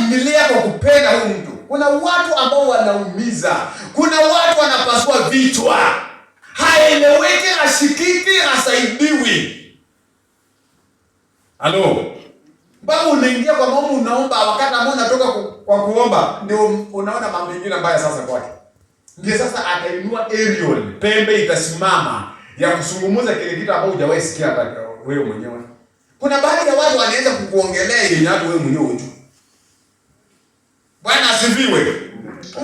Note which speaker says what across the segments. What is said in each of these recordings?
Speaker 1: vumilia kwa kupenda huyu mtu. Kuna watu ambao wanaumiza. Kuna watu wanapasua vichwa. Haeleweki, ashikiki, asaidiwi. Halo. Baba unaingia kwa maombi, unaomba, wakati ambao unatoka kwa kuomba ndio unaona mambo mengine mbaya sasa kwake. Ndio sasa atainua aerial, pembe itasimama ya kusungumuza kile kitu ambao hujawahi sikia hata wewe mwenyewe. Kuna baadhi ya watu wanaanza kukuongelea yenye hata wewe mwenyewe hujui. Bwana asifiwe.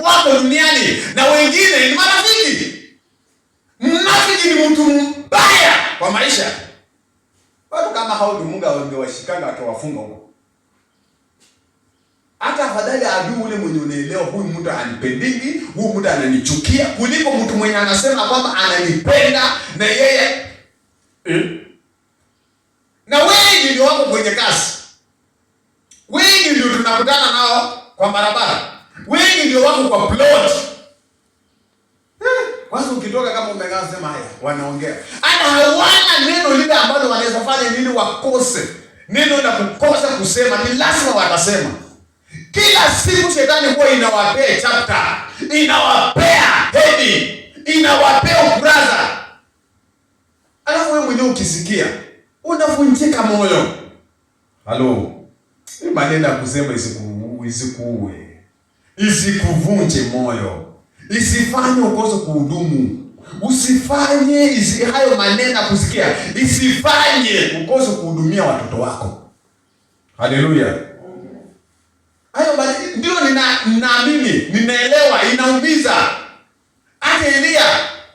Speaker 1: Wako duniani na wengine ni marafiki. Mnafiki ni mtu mbaya kwa maisha. Watu kama hao Mungu angewashikanga akawafunga huko. Hata afadhali adui ule mwenye unaelewa huyu mtu anipendingi, huyu mtu ananichukia, kuliko mtu mwenye anasema kwamba ananipenda na yeye na wengi ndio wako kwenye kazi. Wengi ndio tunakutana nao kwa barabara. Wengi ndio wako kwa plot. Kwanza ukitoka kama umekaa sema haya, wanaongea. Ana hawana neno lile ambalo wanaweza fanya nini wakose. Neno la kukosa kusema ni lazima watasema. Kila siku shetani huwa inawapea chapter, inawapea heading, inawapea ukurasa. Alafu wewe mwenyewe ukisikia unavunjika moyo. Halo. Ni maneno ya kusema isikuue. Isikuvunje moyo. Isifanye ukose kuhudumu. Usifanye hayo maneno kusikia. Isifanye ukose kuhudumia watoto wako. Haleluya. Hayo ndio ninaamini, ninaelewa, inaumiza. Hata Elia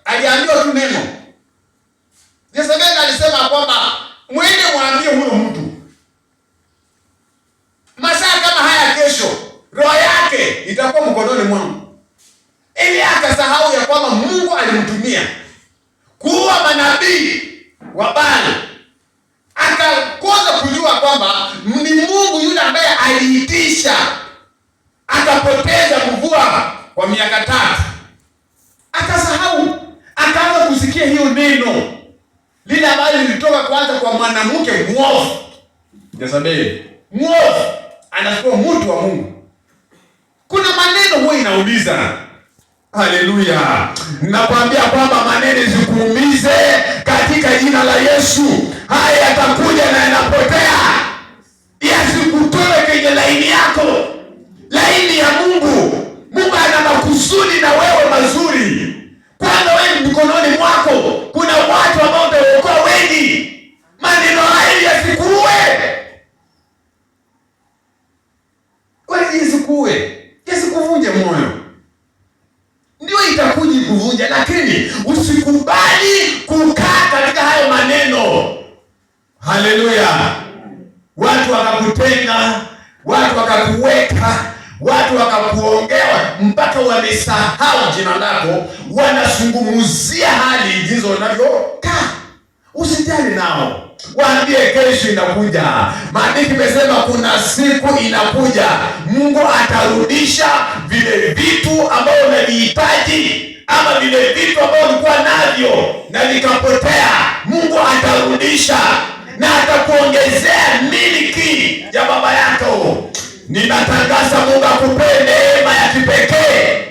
Speaker 1: aliambiwa tu neno. Jezebeli alisema kwamba mwende mwambie huyo mtu. Masaa kama haya kesho, roho yake itakuwa mkononi mwangu. Elia akasahau ya kwamba Mungu alimtumia kuua manabii wa Baali. Akakosa kujua kwamba ni Mungu yule ambaye aliitisha akapoteza mvua kwa miaka 3. Akasahau, akaanza kusikia hiyo neno lile ambalo lilitoka kwanza kwa mwanamke mwovu. Jezebeli mwovu anakuwa mtu wa Mungu. Kuna maneno huwa inauliza. Haleluya. Nakwambia kwamba maneno zikuumize katika jina la Yesu. Haya yatakuja na yanapotea. Yasikutoe kwenye laini yako. Laini ya Mungu. Mungu ana makusudi na wewe mazuri. Kwanza wewe mikononi mwako. Kuna watu ambao utaokoa wengi. Maneno haya yasikuue. Wewe yasikuue. Yasikuvunje moyo. Ndio itakuja kuvunja, lakini usikubali kukaa katika hayo maneno. Haleluya. Watu wakakutenga, watu wakakuweka, watu wakakuongea mpaka wamesahau jina lako, wanazungumzia hali hizo unavyokaa. Usijali nao. Waambie kesho inakuja. Maandiko imesema kuna siku inakuja. Mungu atarudisha vile vitu ambavyo unavihitaji ama vile vitu ambavyo ulikuwa navyo na vikapotea. Mungu atarudisha na atakuongezea miliki ya baba yako. Ninatangaza Mungu akupe neema ya kipekee.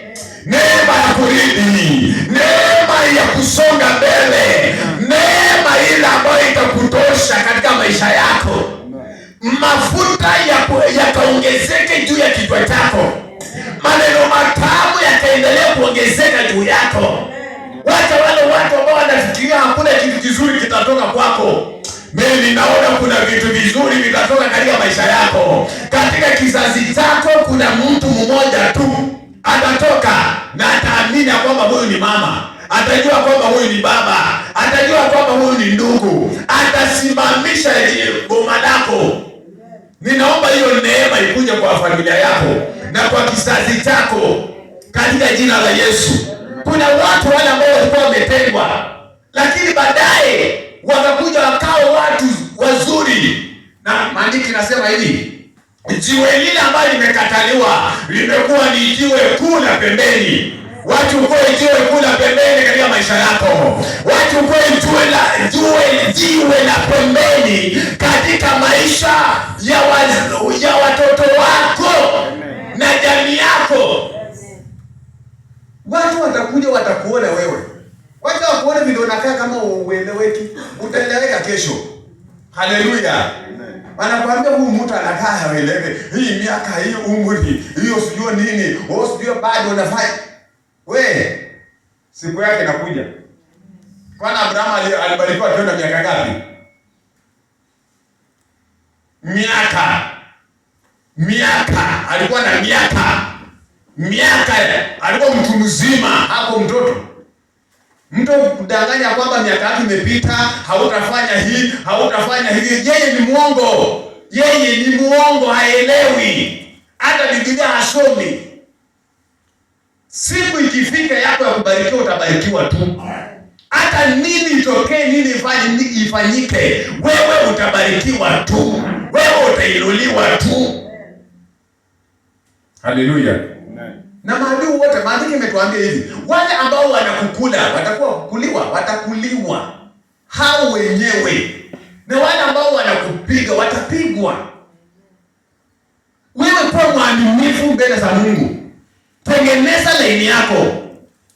Speaker 1: Neema ya kurithi, neema ya kusonga mbele, neema ile ambayo itakutosha katika maisha yako. Mafuta yakaongezeke juu ya kichwa chako. Maneno matamu yakaendelea kuongezeka juu yako. Wacha wale watu ambao wanafikiria hakuna kitu kizuri kitatoka kwako. Mimi naona kuna vitu vizuri vitatoka katika maisha yako. Katika kizazi chako kuna mtu mmoja tu atatoka na ataamini kwamba huyu ni mama, atajua kwamba huyu ni baba, atajua kwamba huyu ni ndugu, atasimamisha boma lako. Ninaomba hiyo neema ikuje kwa familia yako na kwa kizazi chako katika jina la Yesu. Kuna watu wale ambao walikuwa wametengwa, lakini baadaye wakakuja wakao watu wazuri, na maandiko yanasema hivi: jiwe lile ambalo limekataliwa limekuwa ni jiwe kuu la pembeni. Watu ukoe jiwe kuu la pembeni katika maisha yako. Watu ukoe jiwe la pembeni katika maisha ya watoto wako. watakuja watakuona wewe. Wacha wakuone vile unakaa kama ueleweki, utaeleweka kesho. Haleluya. Wanakuambia huyu mtu anakaa haeleweki. Hii miaka hii umri, hiyo sijui nini, sijui bado unafanya. We, siku yake inakuja. Kwani Abraham alibarikiwa akiwa na miaka ngapi? Miaka. Alikuwa na miaka. Alikuwa mtu mzima, hapo mtoto. Mtu kudanganya kwamba miaka yake imepita, hautafanya hii, hautafanya hivi. Yeye ni muongo, haelewi. Hata Biblia hasomi. Siku ikifika yako ya kubarikiwa, utabarikiwa tu. Hata nini itokee, nini ifanyike, wewe utabarikiwa tu. Wewe utainuliwa tu. Haleluya. Na maadui wote, maandiko imetuambia hivi, wale ambao wanakukula watakuliwa hao wenyewe, na wale ambao wanakupiga watapigwa. Wewe kuwa mwaminifu mbele za Mungu. Tengeneza laini yako,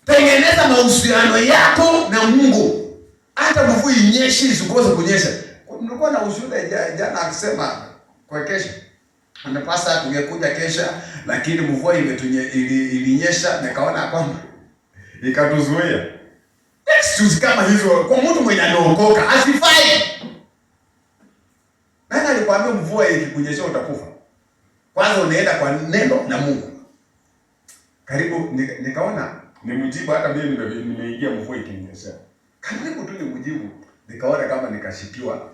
Speaker 1: tengeneza mahusiano yako na Mungu. Hata mvua inyeshe isikose kunyesha. Nilikuwa na ushuhuda jana akisema kwa kesho, anapasa tungekuja kesha, lakini mvua ilinyesha, nikaona kwamba ikatuzuia. Excuse kama hizo kwa mtu mwenye anaokoka asifai. Nani alikwambia mvua ikikunyesha utakufa? Kwanza unaenda kwa neno na Mungu. Karibu nikaona nimjibu, hata mimi nimeingia mvua ikinyesha. Karibu tu nimjibu, nikaona kama nikashikiwa.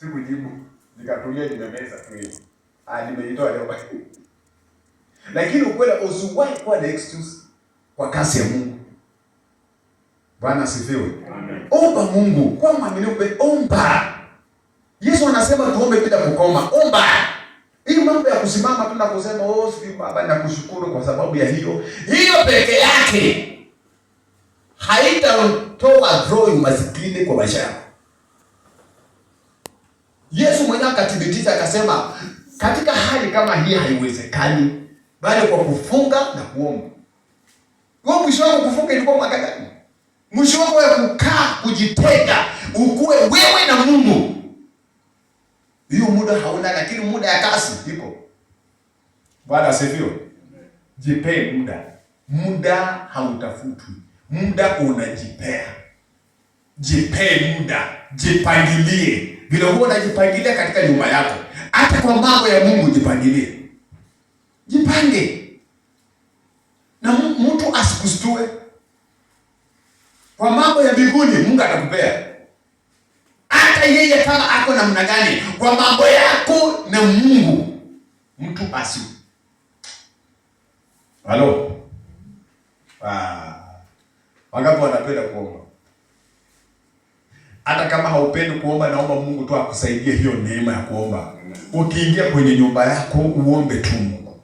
Speaker 1: Sikujibu, nikatulia, nimemeza tu hivi. Nimeitoa leo. Lakini ukweli usiwahi kuwa na excuse kwa kasi ya Mungu. Bwana asifiwe. Amen. Omba Mungu, kwa mwaminifu, omba. Yesu anasema tuombe bila kukoma. Omba. Hii mambo ya kusimama tu na kusema sisi Baba nakushukuru kwa sababu ya hiyo peke yake haitatoa draw umasikini kwa maisha yako. Yesu mwenyewe akathibitisha akasema, katika hali kama hii haiwezekani bali kwa kufunga na kuomba. Wewe mwisho wako kufunga ilikuwa mwaka gani? Mwisho wako ya kukaa kujitenga, ukue wewe na Mungu. Hiyo muda hauna, lakini muda ya kasi iko. Bwana asifiwe. Jipe muda. Muda hautafutwi. Muda unajipea. Jipe muda, jipangilie. Vile huwa unajipangilia katika nyumba yako, hata kwa mambo ya Mungu jipangilie. Jipange. Na mtu asikustue. Kwa mambo ya mbinguni Mungu atakupea. Hata yeye kama ako namna gani, kwa mambo yako na Mungu mtu asi. Halo. Wangapi wanapenda kuomba? Hata kama haupendi kuomba, naomba Mungu tu akusaidie hiyo neema ya kuomba. Ukiingia kwenye nyumba yako uombe tu Mungu.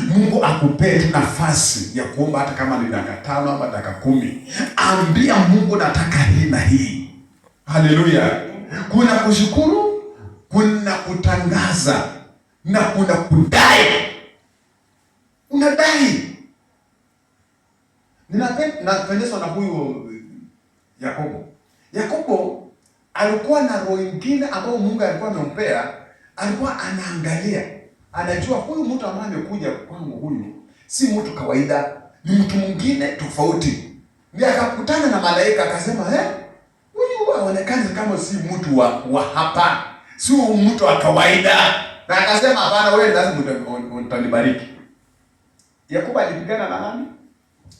Speaker 1: Mungu akupee tu nafasi ya kuomba, hata kama ni dakika 5 ama dakika 10. Ambia Mungu nataka hii na hii. Haleluya. Kuna kushukuru, kuna kutangaza, na kuna kudai. Unadai. Ninapendezwa na huyu Yakobo alikuwa na roho nyingine ambayo Mungu alikuwa amempea. Alikuwa anaangalia, anajua huyu mtu ambaye amekuja kwangu, huyu si mtu kawaida, ni mtu mwingine tofauti. Ndiye akakutana na malaika akasema, huyu haonekani kama si mtu wa hapa, si mtu wa kawaida. Na akasema, hapana, wewe lazima utanibariki. Yakobo alipigana na nani?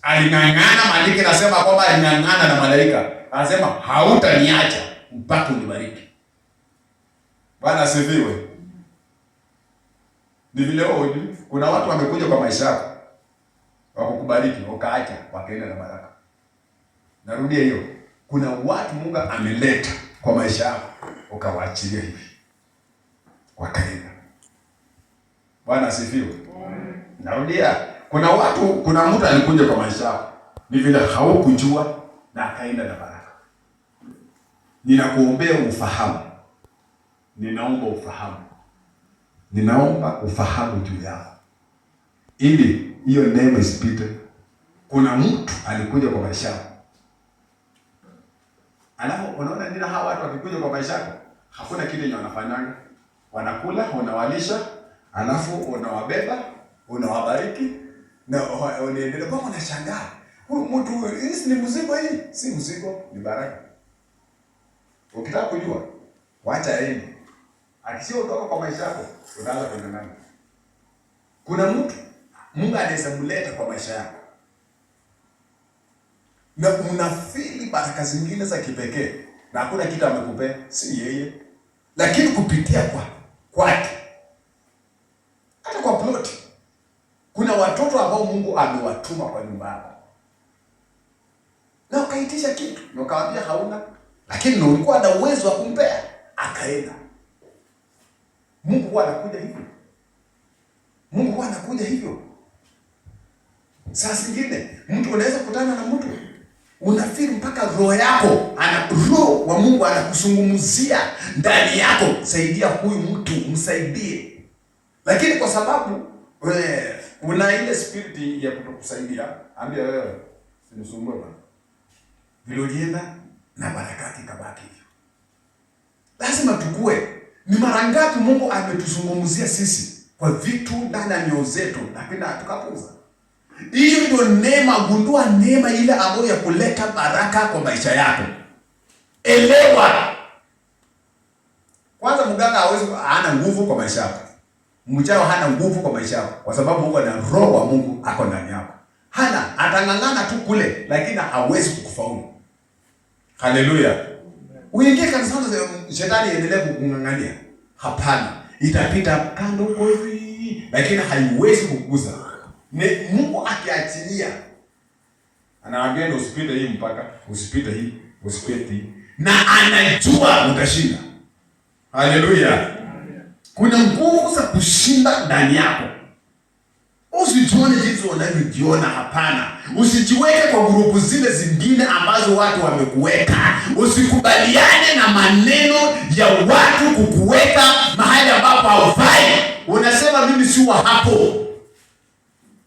Speaker 1: Aling'ang'ana. Maandiko nasema kwamba aling'ang'ana na malaika. Anasema hautaniacha mpaka unibariki. Bwana asifiwe. Ni vile kuna watu wamekuja kwa maisha yako wakukubariki, ukaacha, wakaenda na baraka. Narudia hiyo. Kuna watu Mungu ameleta kwa maisha yako, ukawaachilia hivi, wakaenda. Bwana asifiwe. Narudia. Kuna mtu alikuja kwa maisha yako, ni vile haukujua na akaenda na baraka. Ninakuombea ufahamu. Ninaomba ufahamu juu yako. ili hiyo neema isipite. Kuna mtu alikuja kwa maisha yako. Alafu unaona nini hawa watu wakikuja kwa maisha yako? Hakuna kitu yenye wanafanyanga. Wanakula, unawalisha, alafu unawabeba, unawabariki na unaendelea kwa unashangaa. Huyu mtu hii ni mzigo hii, si mzigo, ni baraka. Ukitaka kujua, wacha aende. Akisio kutoka kwa maisha yako, unaanza kuendana. Kuna mtu Mungu anaweza mleta kwa maisha yako. Na unafili baraka zingine za kipekee. Na hakuna kitu amekupea, si yeye. Lakini kupitia kwake. Hata kwa plot. Kuna watoto ambao Mungu amewatuma kwa nyumba yako. Na ukaitisha kitu, na ukawaambia hauna, lakini ndio ulikuwa na uwezo wa kumpea, akaenda. Mungu huwa anakuja hivyo. Mungu huwa anakuja hivyo. Saa zingine mtu unaweza kutana na mtu unafiri mpaka roho yako, roho wa Mungu anakusungumzia ndani yako, saidia huyu mtu, msaidie. Lakini kwa sababu una ile spirit ya kutokusaidia, ambia wewe sinisumbue bwana. Vile ulienda na baraka ikabaki hivyo. Lazima tukue. Ni mara ngapi Mungu ametuzungumzia sisi kwa vitu ndani ya mioyo zetu na tukapuuza. Hiyo ndio neema. Gundua neema ile ambayo ya kuleta baraka kwa maisha yako. Elewa. Kwanza mganga hana nguvu kwa maisha yako. Mchawi hana nguvu kwa maisha yako kwa sababu Mungu ana roho wa Mungu ako ndani yako. Hana, atangangana tu kule lakini hawezi kukufaulu. Haleluya. Uingie kanisani shetani endelee kukungangania. Hapana. Itapita kando huko hivi lakini haiwezi kukuguza. Mungu akiachilia anawaambia ndio usipite hii mpaka, usipite hii, usipite hii. Na anajua utashinda. Haleluya. Kuna nguvu za kushinda ndani yako. Usijione jinsi unavyojiona, hapana. Usijiweke kwa grupu zile zingine ambazo watu wamekuweka. Usikubaliane na maneno ya watu kukuweka mahali ambapo haufai. Unasema mimi si wa hapo.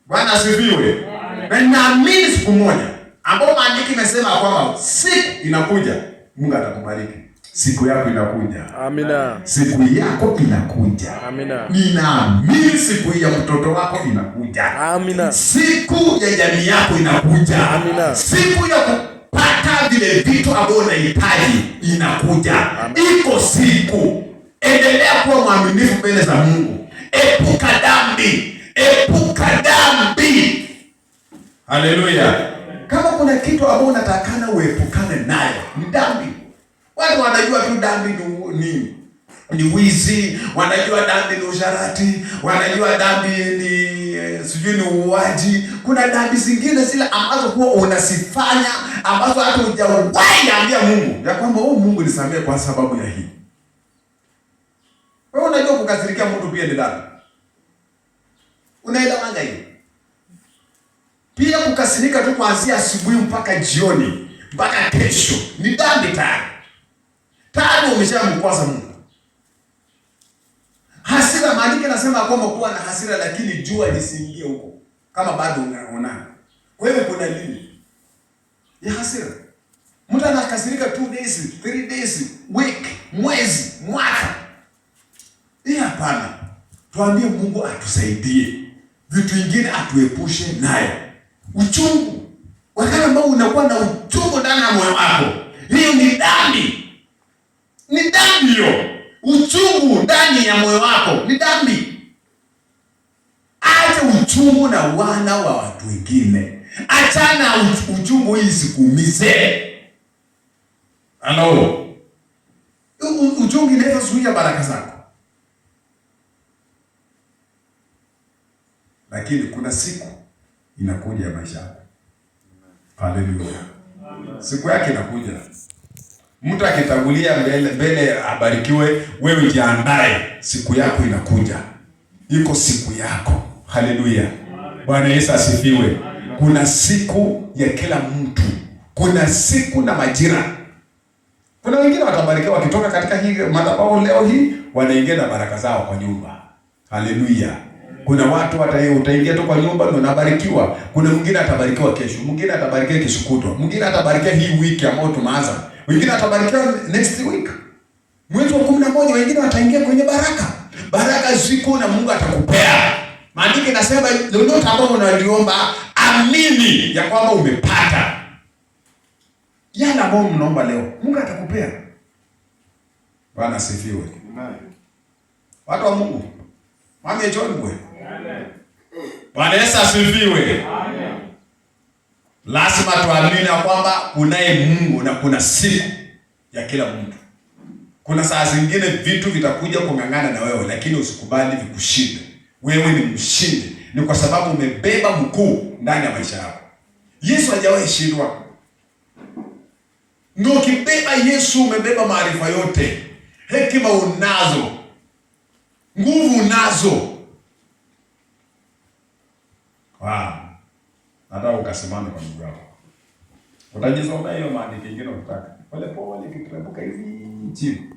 Speaker 1: Bwana asifiwe. Na naamini siku moja ambao maandiko imesema kwamba siku inakuja Mungu atakubariki. Siku yako inakuja.
Speaker 2: Amina.
Speaker 1: Siku yako inakuja.
Speaker 2: Amina.
Speaker 1: Ninaamini siku ya mtoto wako inakuja.
Speaker 2: Amina.
Speaker 1: Siku ya jamii yako inakuja.
Speaker 2: Amina.
Speaker 1: Siku ya kupata vile vitu ambavyo unahitaji inakuja. Iko siku. Endelea kuwa mwaminifu mbele za Mungu. Epuka dhambi. Epuka dhambi. Haleluya. Kama kuna kitu ambacho unatakana uepukane nayo, ni dhambi. Watu wanajua tu dhambi ni wizi, wanajua dhambi ni usharati, wanajua dhambi ni sijui ni uwaji. Kuna dhambi zingine zile ambazo huwa unasifanya ambazo hata hujawahi ambia Mungu ya kwamba Mungu nisamehe kwa sababu ya hii. Wewe unajua kukasirikia mtu pia ni dhambi. Unaelewa hiyo? Pia kukasirika tu kuanzia asubuhi mpaka jioni mpaka kesho ni dhambi tayari. Tayari umeshamkwaza Mungu. Hasira, maandiko yanasema kwamba kuwa na hasira lakini jua lisiingie huko kama bado unaona. Kwa hivyo kuna nini ya hasira? Mtu anakasirika 2 days, 3 days, week, mwezi, mwaka. Hapana. Tuambie Mungu atusaidie. Vitu vingine atuepushe nayo. Uchungu. Wakati ambao unakuwa na uchungu ndani ya moyo wako, hiyo ni dhambi. Ni dhambi hiyo. Uchungu ndani ya moyo wako ni dhambi. Acha uchungu na wana wa watu wengine. Achana uchungu hii sikuumize. Hello. Uchungu inaweza zuia baraka zako. Lakini kuna siku inakuja ya maisha yako. Haleluya. Siku yake inakuja. Mtu akitangulia mbele abarikiwe, wewe jiandae, siku yako inakuja. Iko siku yako. Haleluya. Bwana Yesu asifiwe. Kuna siku ya kila mtu. Kuna siku na majira. Kuna wengine watabarikiwa wakitoka katika hii madhabahu leo hii, wanaingia na baraka zao kwa nyumba. Haleluya. Kuna watu utaingia tu kwa nyumba na unabarikiwa. Kuna mwingine atabarikiwa kesho, mwingine atabarikiwa kesho kutwa, mwingine atabarikiwa hii wiki ambayo tumeanza, wengine atabarikiwa next week, mwezi wa 11, wengine wataingia kwenye baraka. Baraka ziko na Mungu atakupea. Maandiko inasema lolote ambalo unaliomba, amini ya kwamba umepata. Yale ambayo mnaomba leo, Mungu atakupea. Bwana asifiwe. Amen. Watu wa Mungu, mwambie John bwe. Amen. Bwana Yesu asifiwe. Amen. Lazima tuamini ya kwamba kunaye Mungu na kuna siku ya kila mtu. Kuna saa zingine vitu vitakuja kung'ang'ana na wewe, lakini usikubali vikushinde. Wewe ni mshindi, ni kwa sababu umebeba mkuu ndani ya maisha yako. Yesu hajawahi shindwa. Ndio ukibeba Yesu umebeba maarifa yote. Hekima unazo. Nguvu unazo. Wow. Nataka ukasimame kwa miguu yako. Utajisomea hiyo maandiko mengine ukitaka. Pole pole kikrebuka hivi chini.